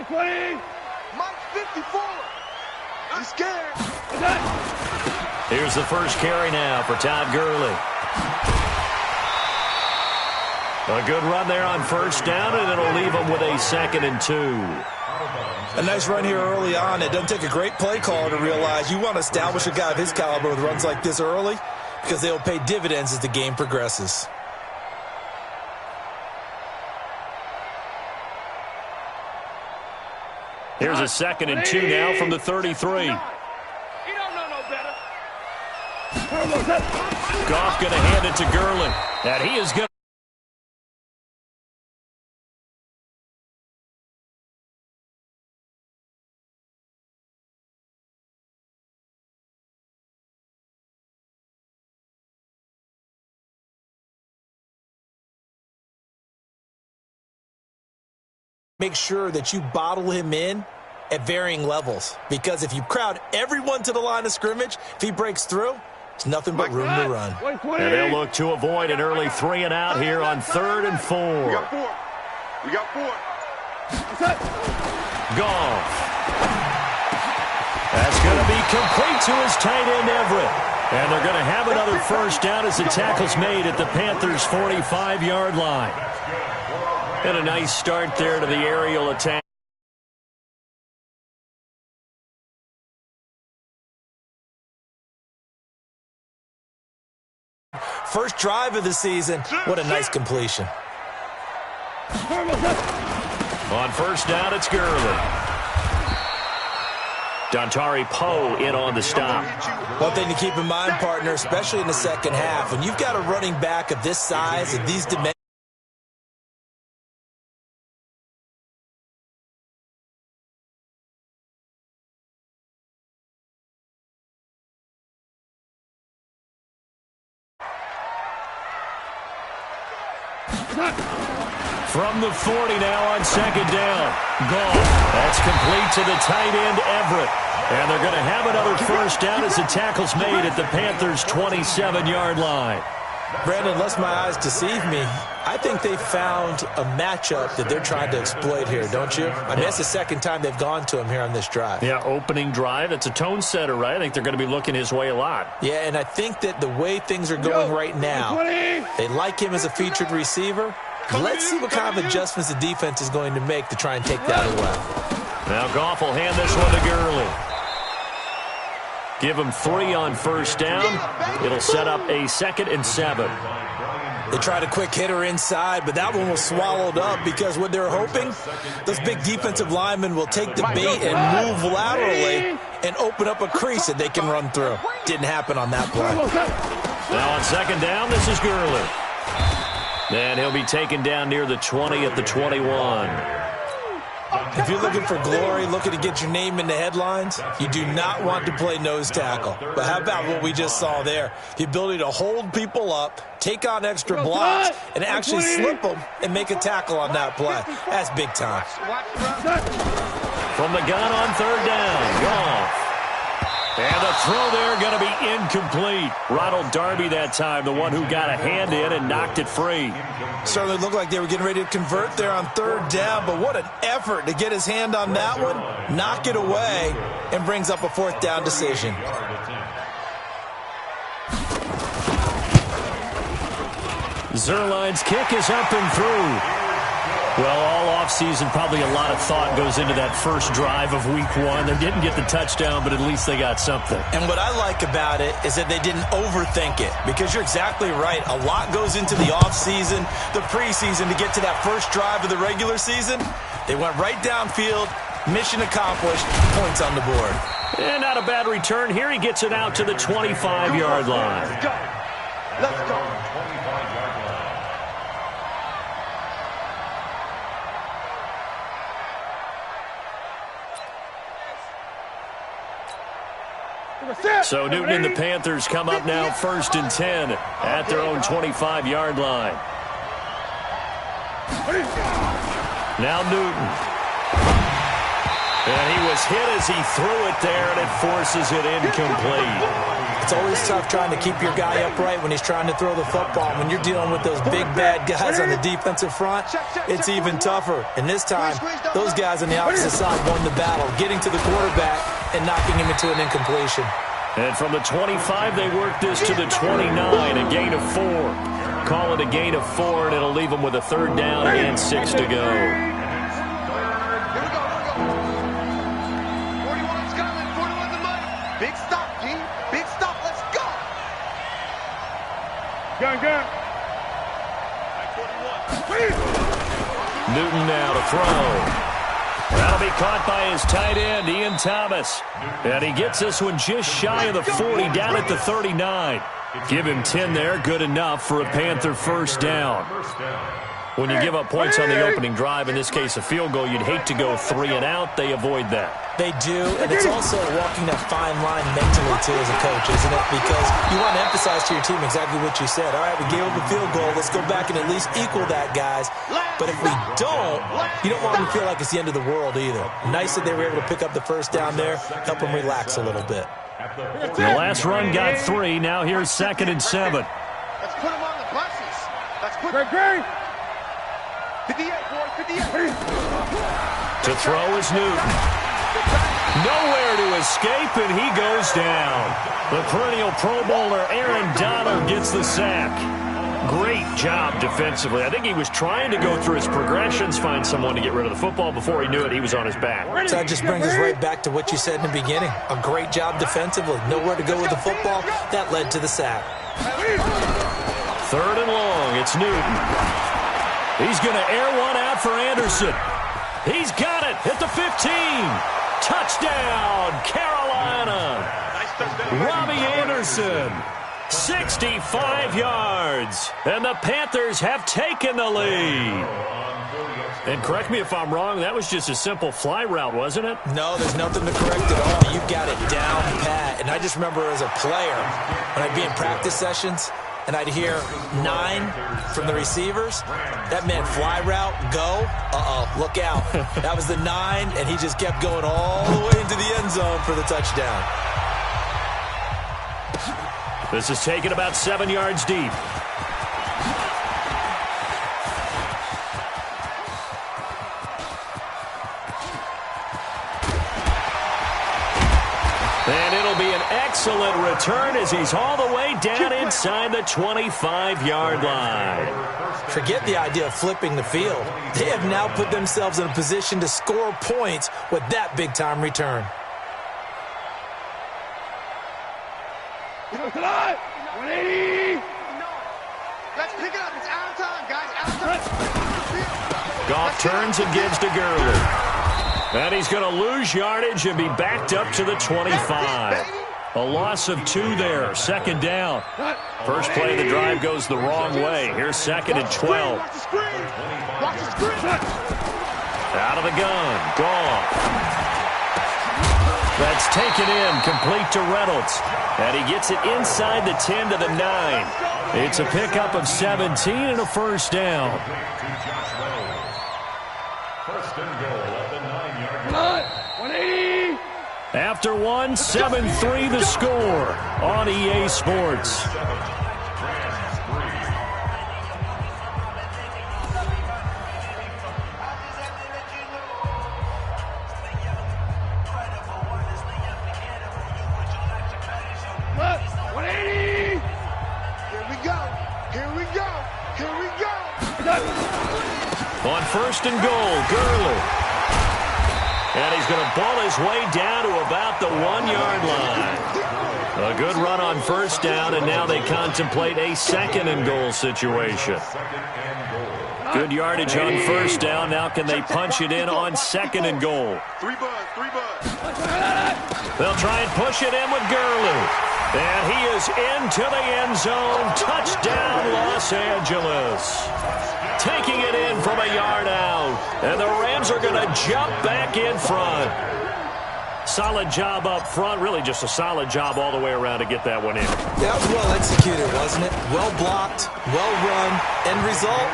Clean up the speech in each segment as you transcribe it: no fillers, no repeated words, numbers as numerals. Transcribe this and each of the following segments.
120. Mike 54. I'm scared. Here's the first carry now for Todd Gurley. A good run there on first down, and it'll leave him with a 2nd and 2. A nice run here early on. It doesn't take a great play caller to realize you want to establish a guy of his caliber with runs like this early because they'll pay dividends as the game progresses. Here's a 2nd and 2 now from the 33. You don't know no better. Goff going to hand it to Gurley. And he is going to make sure that you bottle him in at varying levels. Because if you crowd everyone to the line of scrimmage, if he breaks through, it's nothing but room to run. And they'll look to avoid an early 3 and out here on 3rd and 4. We got 4. We got 4. Goff. That's going to be complete to his tight end, Everett. And they're going to have another first down as the tackle's made at the Panthers' 45-yard line. And a nice start there to the aerial attack. First drive of the season. What a nice completion. On first down, it's Gurley. Dontari Poe in on the stop. One thing to keep in mind, partner, especially in the second half, when you've got a running back of this size and these dimensions, from the 40 now on 2nd down. Goff. That's complete to the tight end, Everett. And they're going to have another first down as the tackle's made at the Panthers' 27-yard line. Brandon, unless my eyes deceive me, I think they found a matchup that they're trying to exploit here, don't you? I mean, that's the second time they've gone to him here on this drive. Yeah, opening drive. It's a tone setter, right? I think they're going to be looking his way a lot. Yeah, and I think that the way things are going right now, they like him as a featured receiver. Let's see what kind of adjustments the defense is going to make to try and take that away. Now Goff will hand this one to Gurley. Give him 3 on first down. It'll set up a 2nd and 7. They tried a quick hitter inside, but that one was swallowed up because what they're hoping, those big defensive linemen will take the bait and move laterally and open up a crease that they can run through. Didn't happen on that play. Now on 2nd down, this is Gurley. And he'll be taken down near the 20 at the 21. If you're looking for glory, looking to get your name in the headlines, you do not want to play nose tackle. But how about what we just saw there? The ability to hold people up, take on extra blocks, and actually slip them and make a tackle on that play. That's big time. From the gun on 3rd down, Goff. And the throw there going to be incomplete. Ronald Darby that time, the one who got a hand in and knocked it free. Certainly looked like they were getting ready to convert there on 3rd down, but what an effort to get his hand on that one, knock it away, and brings up a 4th down decision. Zerline's kick is up and through. Well, all offseason, probably a lot of thought goes into that first drive of week 1. They didn't get the touchdown, but at least they got something. And what I like about it is that they didn't overthink it, because you're exactly right. A lot goes into the offseason, the preseason to get to that first drive of the regular season. They went right downfield, mission accomplished, points on the board. And not a bad return here. He gets it out to the 25-yard line. Let's go. Let's go. So Newton and the Panthers come up now 1st and 10 at their own 25-yard line. Now Newton. And he was hit as he threw it there, and it forces it incomplete. It's always tough trying to keep your guy upright when he's trying to throw the football. When you're dealing with those big, bad guys on the defensive front, it's even tougher. And this time, those guys on the opposite side won the battle, getting to the quarterback and knocking him into an incompletion. And from the 25, they work this to the 29, a gain of 4. Call it a gain of 4, and it'll leave them with a 3rd down and 6 to go. Big stop, G. Big stop. Let's go. Gun. Newton now to throw. That'll be caught by his tight end, Ian Thomas. And he gets this one just shy of the 40, down at the 39. Give him 10 there, good enough for a Panther 1st down. When you give up points on the opening drive, in this case a field goal, you'd hate to go 3 and out. They avoid that. They do, and it's also walking that fine line mentally, too, as a coach, isn't it? Because you want to emphasize to your team exactly what you said. All right, we gave up a field goal. Let's go back and at least equal that, guys. But if we don't, you don't want them to feel like it's the end of the world either. Nice that they were able to pick up the 1st down there, help them relax a little bit. The last run got 3. Now here's 2nd and 7. Let's put them on the buses. Let's put Great. 58, boy, 58. To throw is Newton. Nowhere to escape, and he goes down. The perennial Pro Bowler Aaron Donald gets the sack. Great job defensively. I think he was trying to go through his progressions, find someone to get rid of the football. Before he knew it, he was on his back. So that just brings us right back to what you said in the beginning. A great job defensively. Nowhere to go with the football. That led to the sack. 3rd and long. It's Newton. He's going to air one out for Anderson. He's got it at the 15. Touchdown, Carolina. Robbie Anderson, 65 yards. And the Panthers have taken the lead. And correct me if I'm wrong, that was just a simple fly route, wasn't it? No, there's nothing to correct at all. You got it down pat. And I just remember as a player, when I'd be in practice sessions, and I'd hear 9 from the receivers. That meant fly route, go. Look out. That was the 9, and he just kept going all the way into the end zone for the touchdown. This is taken about 7 yards deep. And it'll be an excellent return as he's all the way down inside the 25-yard line. Forget the idea of flipping the field. They have now put themselves in a position to score points with that big-time return. Let's pick it up. It's out of time, guys. Out of time. Goff turns and gives to Gurley. And he's going to lose yardage and be backed up to the 25. A loss of 2 there. 2nd down. First play of the drive goes the wrong way. Here's 2nd and 12. Out of the gun. Goff. That's taken in, complete to Reynolds. And he gets it inside the 10 to the 9. It's a pickup of 17 and a 1st down. After 1, 7-3 the score on EA Sports. On 1st and goal, Gurley. And he's going to ball his way down to about the 1-yard line. A good run on 1st down, and now they contemplate a 2nd and goal situation. Good yardage on 1st down. Now can they punch it in on 2nd and goal? 3 buds. They'll try and push it in with Gurley. And he is into the end zone. Touchdown, Los Angeles. Taking it in from a yard out. And the Rams are going to jump back in front. Solid job up front. Really just a solid job all the way around to get that one in. That was well executed, wasn't it? Well blocked, well run. End result,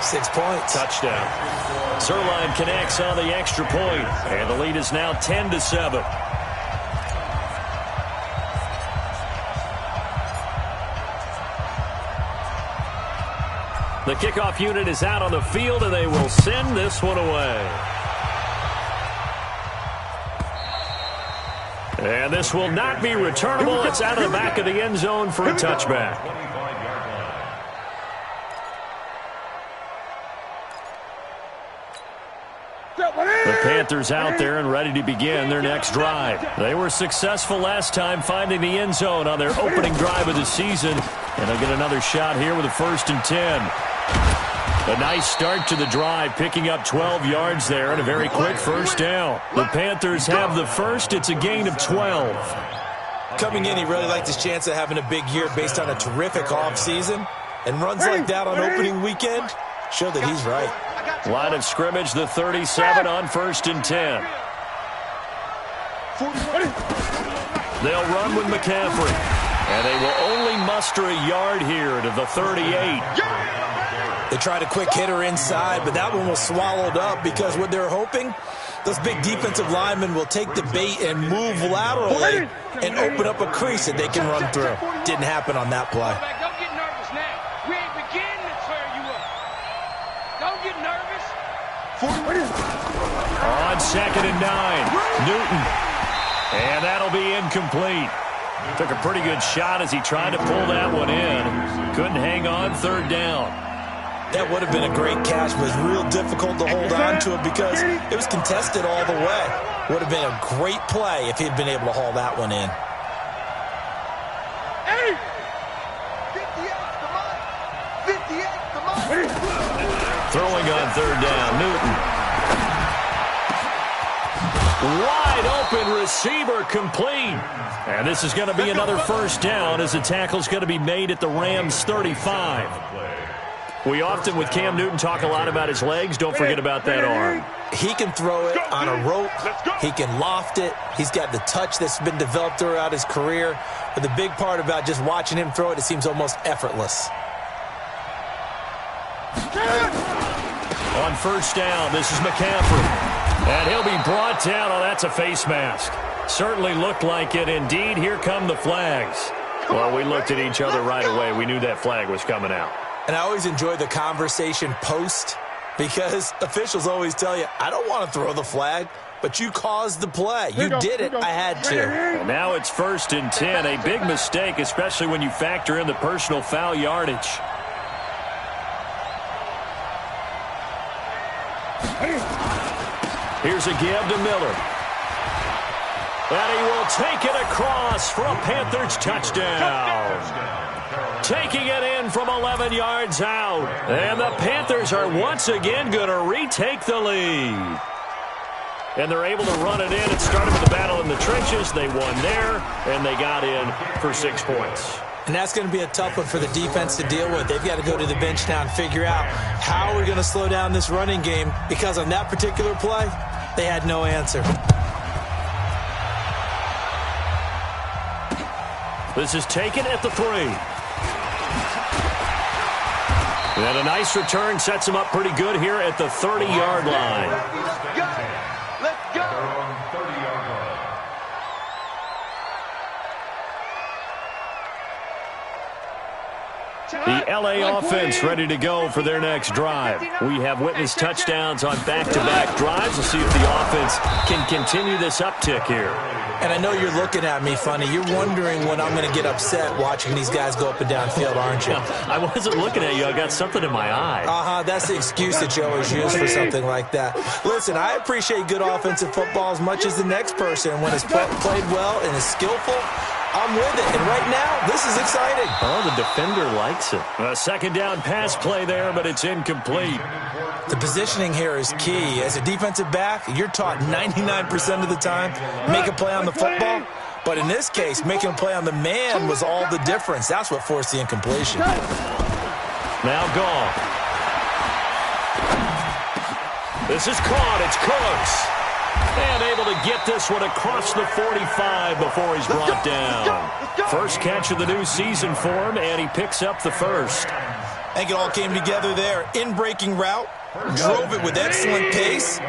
6 points. Touchdown. Zerline connects on the extra point, and the lead is now 10-7. The kickoff unit is out on the field, and they will send this one away. And this will not be returnable. It's out of the back of the end zone for a touchback. The Panthers out there and ready to begin their next drive. They were successful last time finding the end zone on their opening drive of the season. And they'll get another shot here with a 1st and 10. A nice start to the drive, picking up 12 yards there and a very quick first down. The Panthers have the first. It's a gain of 12. Coming in, he really liked his chance of having a big year based on a terrific offseason. And runs like that on opening weekend show that he's right. Line of scrimmage, the 37 on 1st and 10. They'll run with McCaffrey. And they will only muster a yard here to the 38. They tried a quick hitter inside, but that one was swallowed up because what they're hoping, those big defensive linemen will take the bait and move laterally and open up a crease that they can run through. Didn't happen on that play. Don't get nervous now. We ain't beginning to tear you up. Don't get nervous. On 2nd and 9, Newton. And that'll be incomplete. Took a pretty good shot as he tried to pull that one in. Couldn't hang on 3rd down. That would have been a great catch, but it was real difficult to hold on to it because it was contested all the way. Would have been a great play if he'd been able to haul that one in. Throwing on 3rd down, Newton. Wide open receiver complete. And this is going to be another first down as the tackle's going to be made at the Rams' 35. We often, with Cam Newton, talk a lot about his legs. Don't forget about that arm. He can throw it on a rope. He can loft it. He's got the touch that's been developed throughout his career. But the big part about just watching him throw it, it seems almost effortless. On 1st down, this is McCaffrey. And he'll be brought down. Oh, that's a face mask. Certainly looked like it. Indeed, here come the flags. Well, we looked at each other right away. We knew that flag was coming out. And I always enjoy the conversation post because officials always tell you, I don't want to throw the flag, but you caused the play. You did it. I had to. And now it's 1st and 10. A big mistake, especially when you factor in the personal foul yardage. Here's a give to Miller. And he will take it across for a Panthers touchdown. Taking it in from 11 yards out. And the Panthers are once again going to retake the lead. And they're able to run it in. It started with the battle in the trenches. They won there, and they got in for 6 points. And that's going to be a tough one for the defense to deal with. They've got to go to the bench now and figure out how we're going to slow down this running game because on that particular play, they had no answer. This is taken at the 3. And a nice return sets him up pretty good here at the 30-yard line. Let's go. The LA offense ready to go for their next drive. We have witnessed touchdowns on back-to-back drives. We'll see if the offense can continue this uptick here. And I know you're looking at me funny. You're wondering when I'm going to get upset watching these guys go up and down field, aren't you? I wasn't looking at you. I got something in my eye. That's the excuse that you always use for something like that. Listen, I appreciate good offensive football as much as the next person. When it's played well and is skillful, I'm with it. And right now, this is exciting. Oh, the defender likes it. A 2nd down pass play there, but it's incomplete. The positioning here is key. As a defensive back, you're taught 99% of the time, make a play on the football. But in this case, making a play on the man was all the difference. That's what forced the incompletion. Now gone. This is caught. It's Cooks. And able to get this one across the 45 before he's brought down. First catch of the new season for him, and he picks up the first. I think it all came together there. In-breaking route, drove it with excellent pace.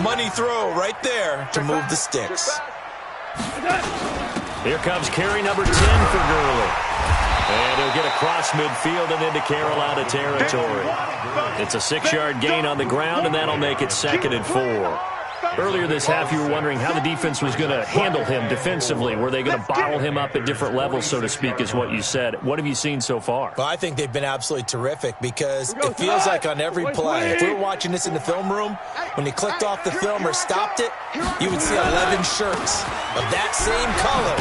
Money throw right there to move the sticks. Here comes carry number 10 for Gurley. And he'll get across midfield and into Carolina territory. It's a 6-yard gain on the ground, and that'll make it 2nd and 4. Earlier this half, you were wondering how the defense was going to handle him defensively. Were they going to bottle him up at different levels, so to speak, is what you said. What have you seen so far? Well, I think they've been absolutely terrific because it feels like on every play, if we were watching this in the film room, when he clicked off the film or stopped it, you would see 11 shirts of that same color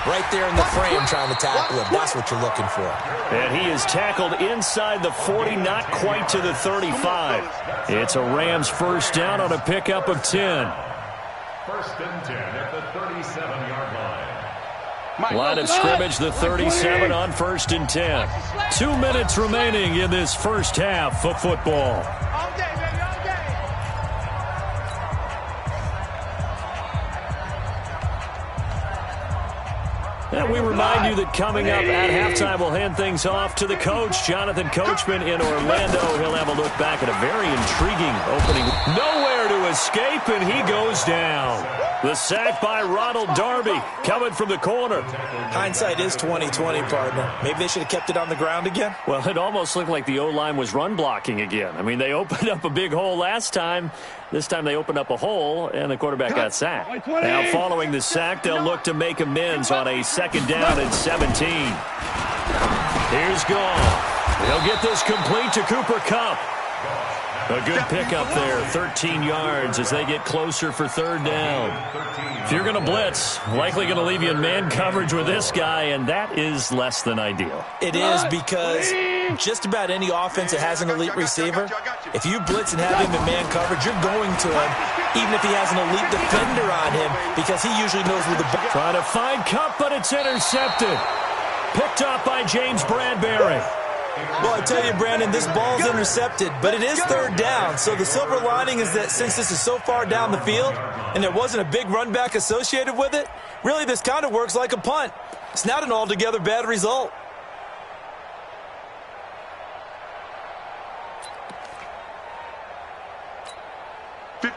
right there in the frame trying to tackle him. That's what you're looking for. And he is tackled inside the 40, not quite to the 35. It's a Rams first down on a pickup of 10. 1st and 10 at the 37-yard line. Line of scrimmage, the 37 on 1st and 10. 2 minutes remaining in this first half of football. All day, baby, all day. And we remind you that coming up at halftime, we'll hand things off to the coach, Jonathan Coachman in Orlando. He'll have a look back at a very intriguing opening. Nowhere to escape, and he goes down. The sack by Ronald Darby coming from the corner. Hindsight is 20/20, partner. Maybe they should have kept it on the ground again. Well, it almost looked like the O-line was run blocking again. I mean, they opened up a big hole last time. This time they opened up a hole, and the quarterback got sacked. Now, following the sack, they'll look to make amends on a 2nd down and 17. Here's Gall. He'll get this complete to Cooper Kupp. A good pickup there, 13 yards as they get closer for 3rd down. If you're going to blitz, likely going to leave you in man coverage with this guy, and that is less than ideal. It is because just about any offense that has an elite receiver, if you blitz and have him in man coverage, you're going to him, even if he has an elite defender on him, because he usually knows where the ball. Trying to find Kupp, but it's intercepted. Picked up by James Bradbury. Well, I tell you, Brandon, this ball's intercepted, but it is 3rd down. So the silver lining is that since this is so far down the field and there wasn't a big run back associated with it, really this kind of works like a punt. It's not an altogether bad result.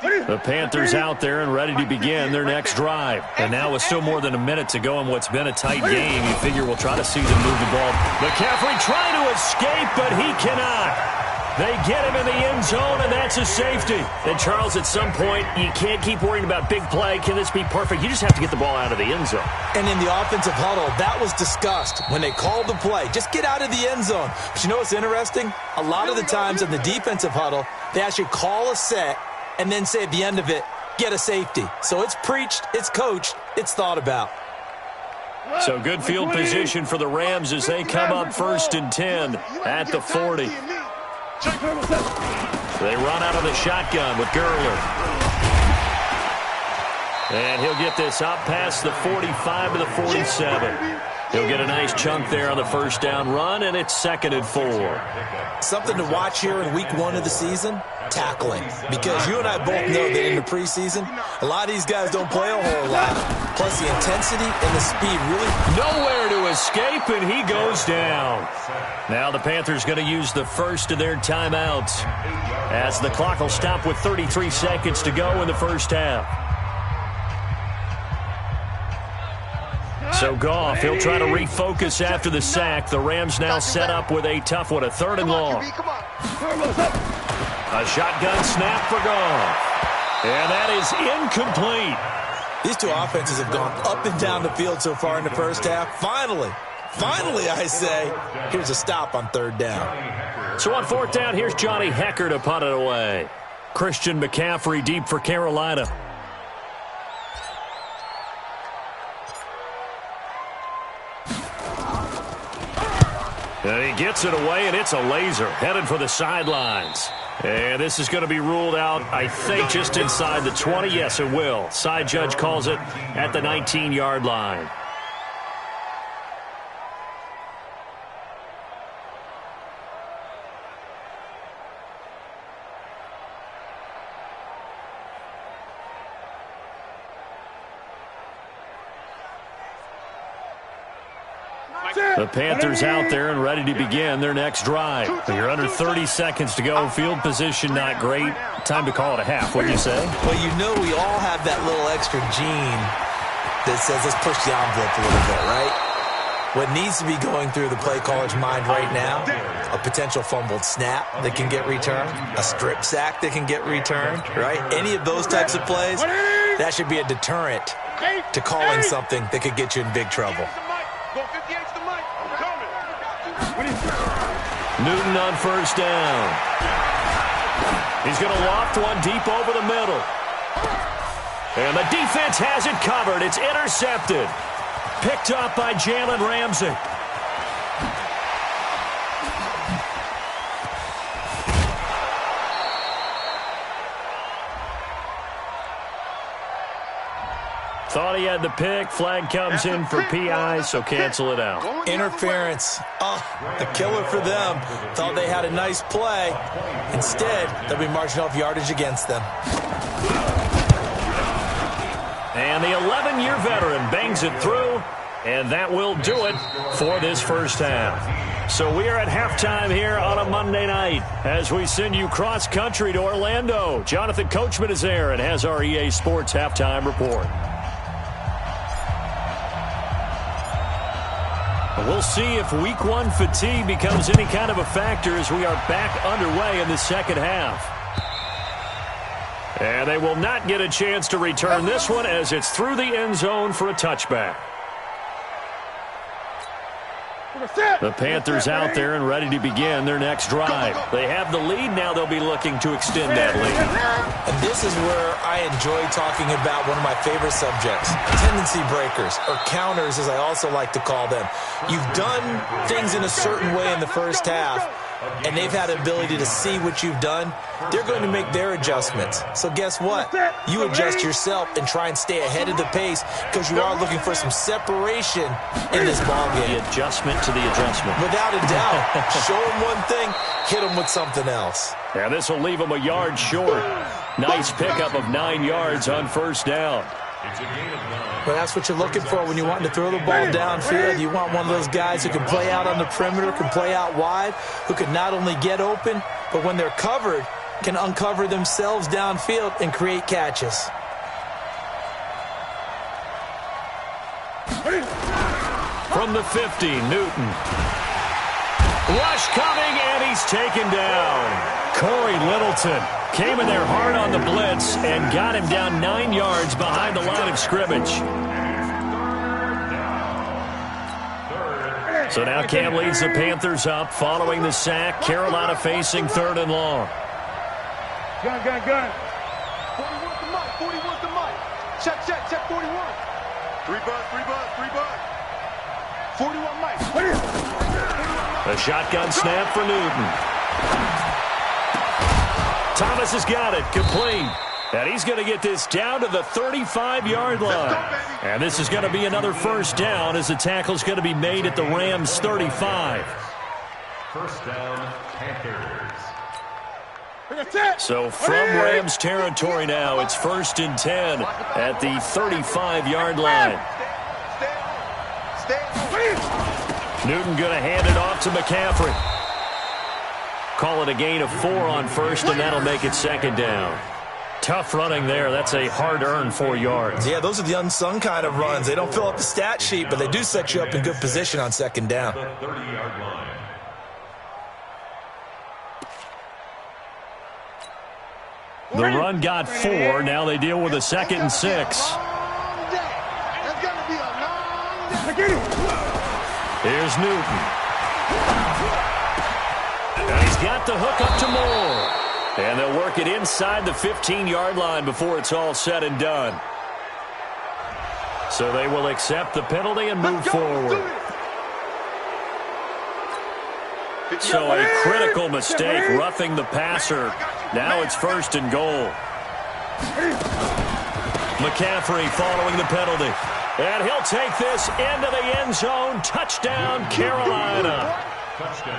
The Panthers out there and ready to begin their next drive. And now with still more than a minute to go in what's been a tight game, you figure we'll try to see them move the ball. McCaffrey trying to escape, but he cannot. They get him in the end zone, and that's a safety. And, Charles, at some point, you can't keep worrying about big play. Can this be perfect? You just have to get the ball out of the end zone. And in the offensive huddle, that was discussed when they called the play. Just get out of the end zone. But you know what's interesting? A lot of the times in the defensive huddle, they actually call a set and then say at the end of it, get a safety. So it's preached, it's coached, it's thought about. So good field position for the Rams as they come up 1st and 10 at the 40. They run out of the shotgun with Gurley. And he'll get this up past the 45 to the 47. He'll get a nice chunk there on the 1st down run, and it's 2nd and 4. Something to watch here in week 1 of the season, tackling. Because you and I both know that in the preseason, a lot of these guys don't play a whole lot. Plus the intensity and the speed really... Nowhere to escape, and he goes down. Now the Panthers going to use the first of their timeouts as the clock will stop with 33 seconds to go in the first half. So Goff, he'll try to refocus after the sack. The Rams now set up with a tough one, a 3rd and long. A shotgun snap for Goff. And that is incomplete. These two offenses have gone up and down the field so far in the first half. Finally, I say, here's a stop on 3rd down. So on 4th down, here's Johnny Hecker to punt it away. Christian McCaffrey deep for Carolina. And he gets it away, and it's a laser headed for the sidelines. And this is going to be ruled out, I think, just inside the 20. Yes, it will. Side judge calls it at the 19-yard line. The Panthers out there and ready to begin their next drive. You're under 30 seconds to go. Field position not great. Time to call it a half. What'd you say? Well, you know we all have that little extra gene that says let's push the envelope a little bit, right? What needs to be going through the play caller's mind right now, a potential fumbled snap that can get returned, a strip sack that can get returned, right? Any of those types of plays, that should be a deterrent to calling something that could get you in big trouble. Newton on first down. He's going to loft one deep over the middle. And the defense has it covered. It's intercepted. Picked up by Jalen Ramsey. Thought he had the pick. Flag comes in for PI, so cancel it out. Interference. Oh, a killer for them. Thought they had a nice play. Instead, they'll be marching off yardage against them. And the 11-year veteran bangs it through, and that will do it for this first half. So we are at halftime here on a Monday night as we send you cross-country to Orlando. Jonathan Coachman is there and has our EA Sports halftime report. We'll see if week one fatigue becomes any kind of a factor as we are back underway in the second half. And they will not get a chance to return this one as it's through the end zone for a touchback. The Panthers out there and ready to begin their next drive. They have the lead. Now they'll be looking to extend that lead. And this is where I enjoy talking about one of my favorite subjects, tendency breakers, or counters as I also like to call them. You've done things in a certain way in the first half, and they've had the ability to see what you've done. They're going to make their adjustments. So guess what? You adjust yourself and try and stay ahead of the pace because you are looking for some separation in this ballgame. The adjustment to the adjustment. Without a doubt. Show them one thing, hit them with something else. Yeah, this will leave them a yard short. Nice pickup of 9 yards on first down. But that's what you're looking for when you want to throw the ball downfield. You want one of those guys who can play out on the perimeter, can play out wide, who can not only get open, but when they're covered, can uncover themselves downfield and create catches. From the 50, Newton. Rush coming, and he's taken down. Corey Littleton came in there hard on the blitz and got him down 9 yards behind the line of scrimmage. So now Cam leads the Panthers up following the sack. Carolina facing 3rd and long. Gun. 41 to Mike. 41 to Mike. Check 41. 3 bud. 41 Mike. A shotgun snap for Newton. Thomas has got it, complete. And he's going to get this down to the 35-yard line. And this is going to be another first down as the tackle's going to be made at the Rams' 35. First down, Panthers. So from Rams territory now, it's 1st and 10 at the 35-yard line. Newton going to hand it off to McCaffrey. Call it a gain of 4 on first, and that'll make it 2nd down. Tough running there. That's a hard-earned 4 yards. Yeah, those are the unsung kind of runs. They don't fill up the stat sheet, but they do set you up in good position on 2nd down. The 30-yard line. The run got 4. Now they deal with a 2nd and 6. Here's Newton. And he's got the hook up to Moore. And they'll work it inside the 15-yard line before it's all said and done. So they will accept the penalty and move forward. So a critical mistake, roughing the passer. Now it's 1st and goal. McCaffrey following the penalty. And he'll take this into the end zone. Touchdown, Carolina.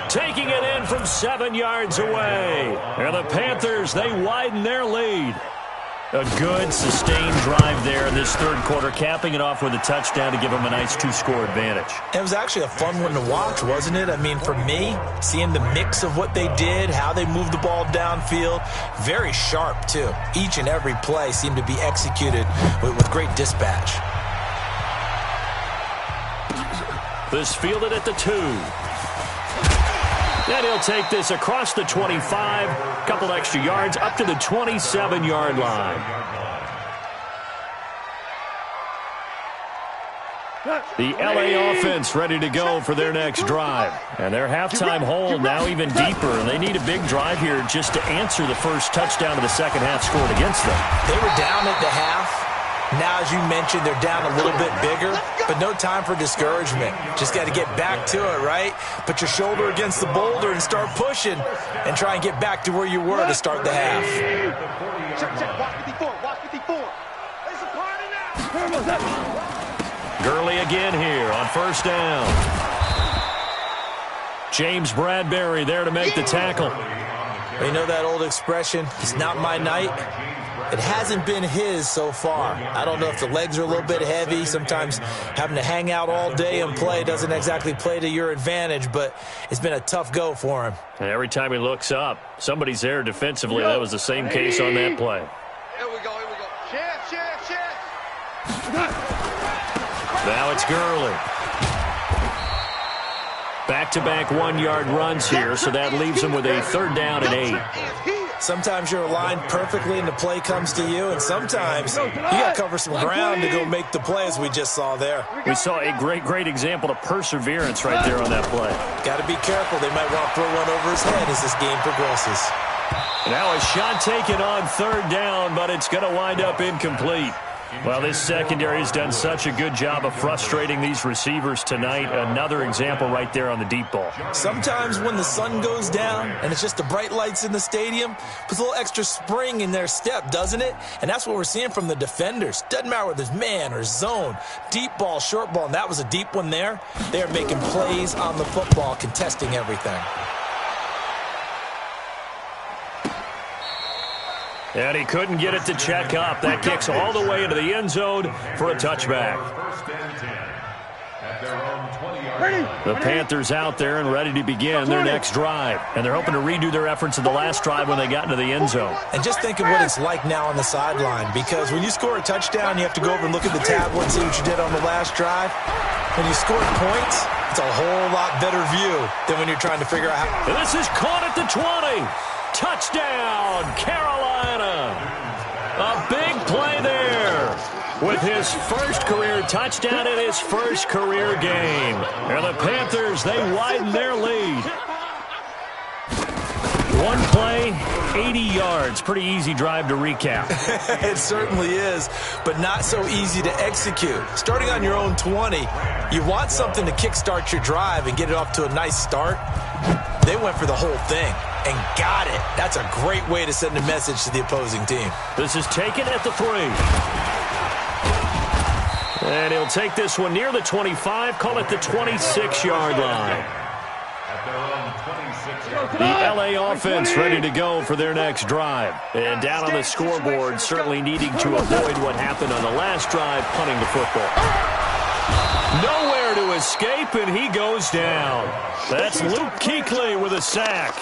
Taking it in from 7 yards away. And the Panthers, they widen their lead. A good, sustained drive there in this third quarter, capping it off with a touchdown to give them a nice 2-score advantage. It was actually a fun one to watch, wasn't it? I mean, for me, seeing the mix of what they did, how they moved the ball downfield, very sharp, too. Each and every play seemed to be executed with great dispatch. This fielded at the 2. And he'll take this across the 25, couple extra yards, up to the 27-yard line. The LA offense ready to go for their next drive. And their halftime hole now even deeper. And they need a big drive here just to answer the first touchdown of the second half scored against them. They were down at the half. Now, as you mentioned, they're down a little bit bigger, but no time for discouragement. Just got to get back to it, right? Put your shoulder against the boulder and start pushing and try and get back to where you were to start the half. Check. Watch 54. Watch 54. It's a party now. Gurley again here on first down. James Bradbury there to make the tackle. You know that old expression, it's not my night? It hasn't been his so far. I don't know if the legs are a little bit heavy. Sometimes having to hang out all day and play doesn't exactly play to your advantage, but it's been a tough go for him. And every time he looks up, somebody's there defensively. That was the same case on that play. Here we go. Chance. Now it's Gurley. Back-to-back 1-yard runs here, so that leaves him with a third down and 8. Sometimes you're aligned perfectly and the play comes to you, and sometimes you got to cover some ground to go make the play, as we just saw there. We saw a great example of perseverance right there on that play. Got to be careful. They might want to throw one over his head as this game progresses. Now a shot taken on third down, but it's going to wind up incomplete. Well, this secondary has done such a good job of frustrating these receivers tonight. Another example right there on the deep ball. Sometimes when the sun goes down and it's just the bright lights in the stadium, puts a little extra spring in their step, doesn't it? And that's what we're seeing from the defenders. Doesn't matter whether it's man or zone, deep ball, short ball, and that was a deep one there. They are making plays on the football, contesting everything. And he couldn't get it to check up. That kicks all the way into the end zone for a touchback. The Panthers out there and ready to begin their next drive. And they're hoping to redo their efforts in the last drive when they got into the end zone. And just think of what it's like now on the sideline, because when you score a touchdown, you have to go over and look at the tablet and see what you did on the last drive. When you score points, it's a whole lot better view than when you're trying to figure out how. And this is caught at the 20. Touchdown, Carolina. A big play there with his first career touchdown in his first career game. And the Panthers, they widen their lead. One play, 80 yards. Pretty easy drive to recap. It certainly is, but not so easy to execute. Starting on your own 20, you want something to kickstart your drive and get it off to a nice start. They went for the whole thing and got it. That's a great way to send a message to the opposing team. This is taken at the 3. And he'll take this one near the 25, call it the 26-yard line. The LA offense ready to go for their next drive. And down on the scoreboard, certainly needing to avoid what happened on the last drive, punting the football. Nowhere to escape, and he goes down. That's Luke Kuechly with a sack.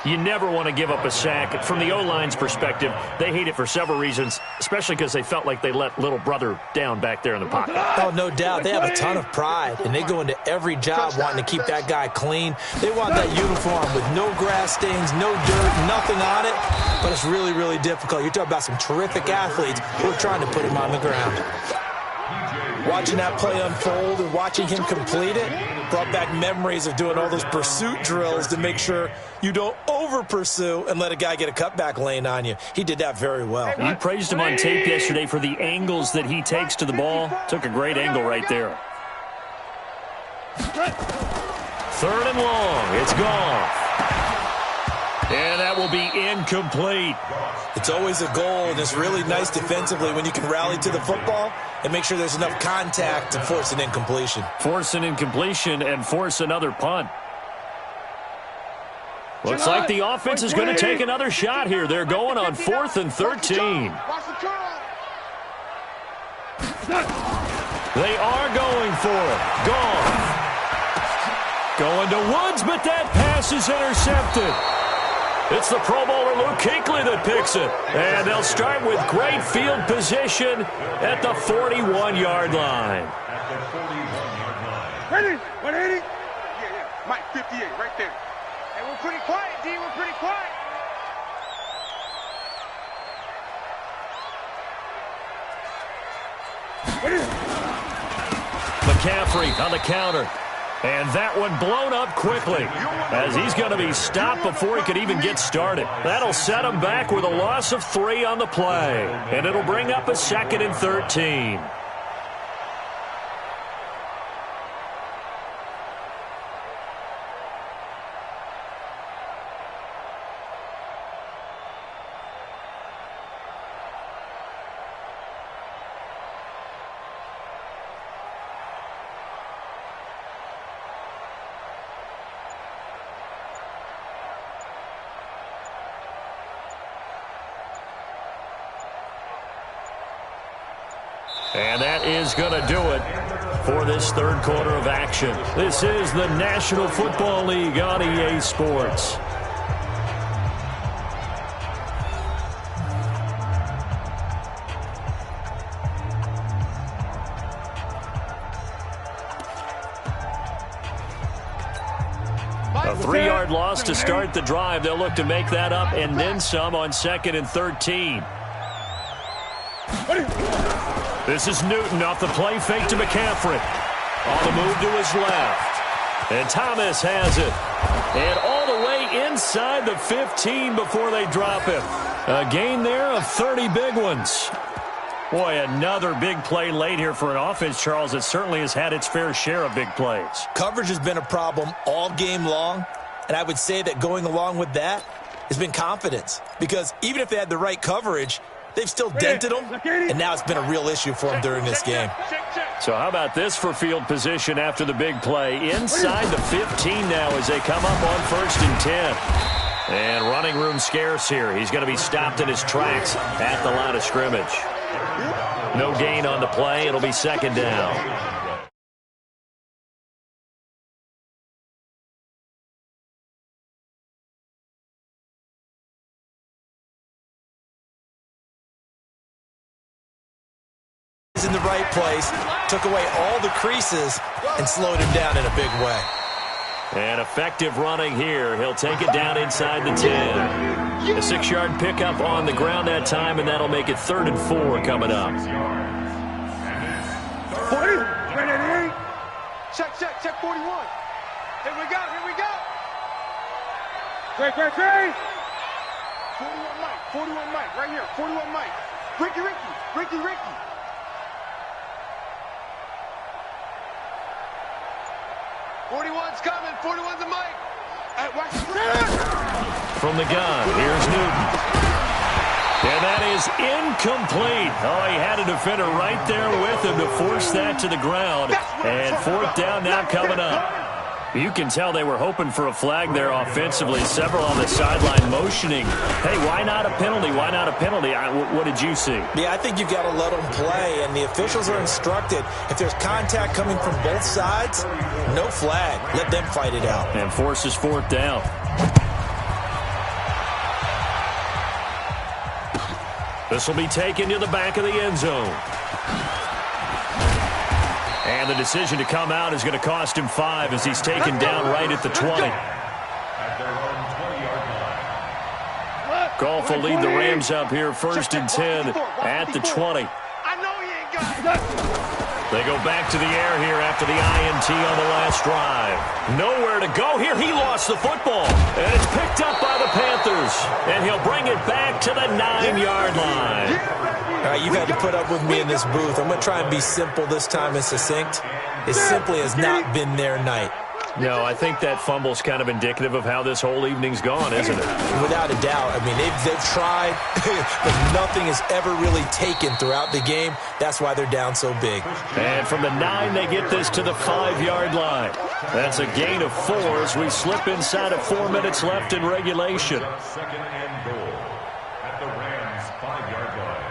You never want to give up a sack. From the O-line's perspective, they hate it for several reasons, especially because they felt like they let little brother down back there in the pocket. Oh, no doubt. They have a ton of pride, and they go into every job wanting to keep that guy clean. They want that uniform with no grass stains, no dirt, nothing on it, but it's really, really difficult. You're talking about some terrific athletes who are trying to put him on the ground. Watching that play unfold and watching him complete it brought back memories of doing all those pursuit drills to make sure you don't over-pursue and let a guy get a cutback lane on you. He did that very well. You praised him on tape yesterday for the angles that he takes to the ball. Took a great angle right there. 3rd and long. It's gone. And that will be incomplete. It's always a goal, and it's really nice defensively when you can rally to the football and make sure there's enough contact to force an incompletion. Force an incompletion and force another punt. Looks like the offense is going to take another shot here. They're going on 4th and 13. Watch the curl. They are going for it. Gone. Going to Woods, but that pass is intercepted. It's the Pro Bowler Luke Kuechly that picks it. And they'll start with great field position at the 41-yard line. At the 41-yard line. Ready? 180? Yeah. Mike, 58, right there. Hey, we're pretty quiet, D. We're pretty quiet. McCaffrey on the counter. And that one blown up quickly as he's going to be stopped before he could even get started. That'll set him back with a loss of 3 on the play. And it'll bring up a 2nd and 13. And that is going to do it for this 3rd quarter of action. This is the National Football League on EA Sports. A 3-yard loss to start the drive. They'll look to make that up and then some on 2nd and 13. This is Newton off the play fake to McCaffrey. On the move to his left. And Thomas has it. And all the way inside the 15 before they drop him. A gain there of 30 big ones. Boy, another big play late here for an offense, Charles, that certainly has had its fair share of big plays. Coverage has been a problem all game long, and I would say that going along with that has been confidence. Because even if they had the right coverage, they've still dented them, and now it's been a real issue for them during this game. So how about this for field position after the big play? Inside the 15 now as they come up on 1st and 10. And running room scarce here. He's going to be stopped in his tracks at the line of scrimmage. No gain on the play. It'll be 2nd down. In the right place, took away all the creases, and slowed him down in a big way. And effective running here. He'll take it down inside the 10. A 6-yard pickup on the ground that time, and that'll make it 3rd and 4 coming up. 40, ready? Check 41. Here we go. Great. 41 Mike, right here. 41 Mike. Ricky. 41's coming. 41's a Mike. Watch from the gun, here's Newton. And that is incomplete. Oh, he had a defender right there with him to force that to the ground. And 4th down now coming up. You can tell they were hoping for a flag there offensively. Several on the sideline motioning. Hey, why not a penalty? Why not a penalty? What did you see? Yeah, I think you've got to let them play, and the officials are instructed. If there's contact coming from both sides, no flag. Let them fight it out. And forces 4th down. This will be taken to the back of the end zone. And the decision to come out is going to cost him 5 as he's taken down right at the 20. At their own 20-yard line. Goff will lead the Rams up here 1st and 10 at the 20. I know he ain't got it. They go back to the air here after the INT on the last drive. Nowhere to go here. He lost the football. And it's picked up by the Panthers. And he'll bring it back to the 9-yard line. All right, you've had to put up with me in this booth. I'm going to try and be simple this time and succinct. It simply has not been their night. No, I think that fumble's kind of indicative of how this whole evening's gone, isn't it? Without a doubt. I mean, they've tried, but nothing is ever really taken throughout the game. That's why they're down so big. And from the 9, they get this to the 5-yard line. That's a gain of 4 as we slip inside of 4 minutes left in regulation. Second and goal at the Rams' 5-yard line.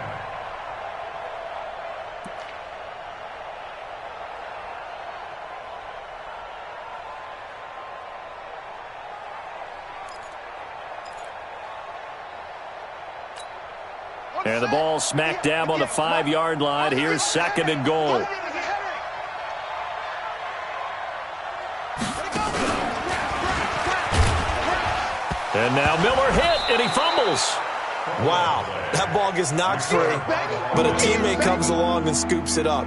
And the ball smack dab on the 5-yard line. Here's second and goal. And now Miller hit, and he fumbles. Wow, that ball gets knocked free, but a teammate comes along and scoops it up.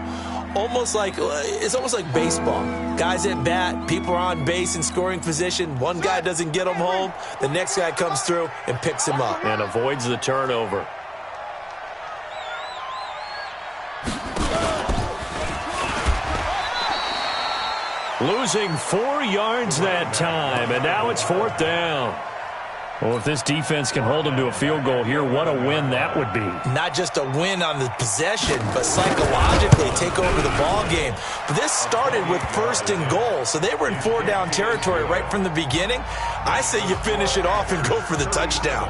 It's almost like baseball. Guys at bat, people are on base in scoring position. One guy doesn't get him home. The next guy comes through and picks him up. And avoids the turnover. Losing 4 yards that time, and now it's 4th down. Well, if this defense can hold them to a field goal here, what a win that would be. Not just a win on the possession, but psychologically take over the ball game. But this started with 1st and goal, so they were in 4-down territory right from the beginning. I say you finish it off and go for the touchdown.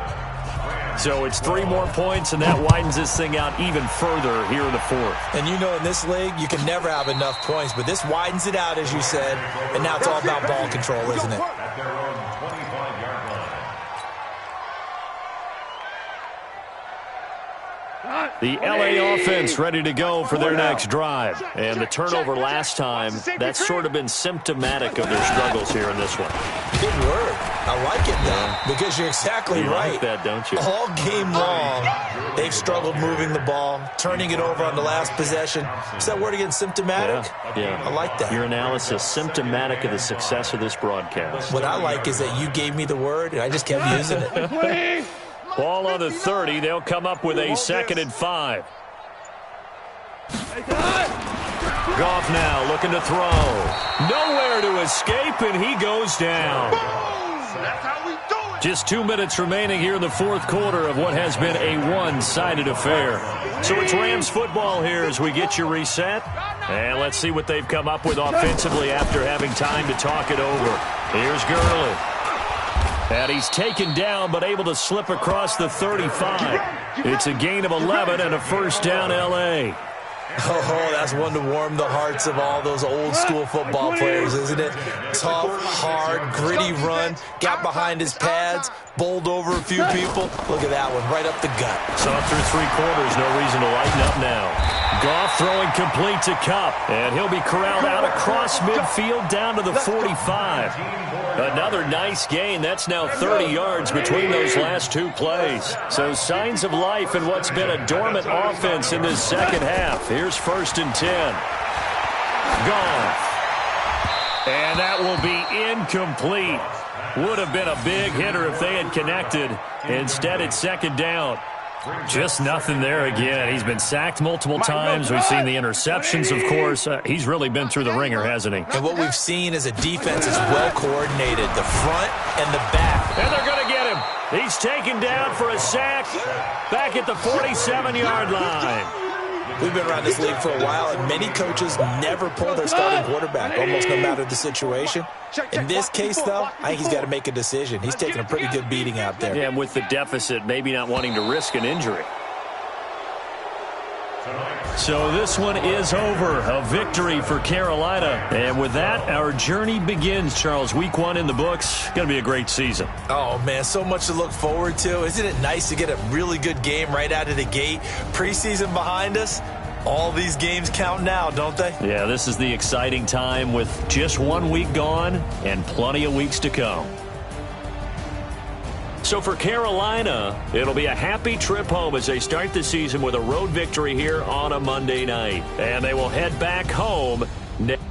So it's 3 more points, and that widens this thing out even further here in the 4th. And you know in this league, you can never have enough points, but this widens it out, as you said, and now it's all about ball control, isn't it? At their own 25-yard line. The LA offense ready to go for their next drive. And the turnover last time, that's sort of been symptomatic of their struggles here in this one. Good word. I like it, though, because you're exactly right. You like that, don't you? All game long, they've struggled moving the ball, turning it over on the last possession. Is that word again, symptomatic? Yeah. I like that. Your analysis, symptomatic of the success of this broadcast. What I like is that you gave me the word, and I just kept using it. Ball on the 30. They'll come up with a 2nd and 5. Goff now looking to throw. Nowhere to escape, and he goes down. That's how we do it. Just 2 minutes remaining here in the 4th quarter of what has been a one-sided affair. So it's Rams football here as we get you reset. And let's see what they've come up with offensively after having time to talk it over. Here's Gurley. And he's taken down but able to slip across the 35. It's a gain of 11 and a 1st down L.A. Oh, that's one to warm the hearts of all those old-school football players, isn't it? Tough, hard, gritty run, got behind his pads, bowled over a few people. Look at that one, right up the gut. So through 3 quarters, no reason to lighten up now. Goff throwing complete to Kupp, and he'll be corralled out across midfield down to the 45. Another nice gain. That's now 30 yards between those last 2 plays. So signs of life in what's been a dormant offense in this second half. Here's 1st and 10. Goff. And that will be incomplete. Would have been a big hitter if they had connected. Instead, it's 2nd down. Just nothing there again. He's been sacked multiple times. We've seen the interceptions, of course. He's really been through the ringer, hasn't he? And what we've seen is a defense is well coordinated, the front and the back. And they're going to get him. He's taken down for a sack back at the 47-yard line. We've been around this league for a while, and many coaches never pull their starting quarterback, almost no matter the situation. In this case, though, I think he's got to make a decision. He's taking a pretty good beating out there. Yeah, and with the deficit, maybe not wanting to risk an injury. So this one is over. A victory for Carolina. And with that, our journey begins, Charles. Week 1 in the books. Going to be a great season. Oh, man, so much to look forward to. Isn't it nice to get a really good game right out of the gate? Preseason behind us. All these games count now, don't they? Yeah, this is the exciting time with just 1 week gone and plenty of weeks to come. So for Carolina, it'll be a happy trip home as they start the season with a road victory here on a Monday night. And they will head back home next.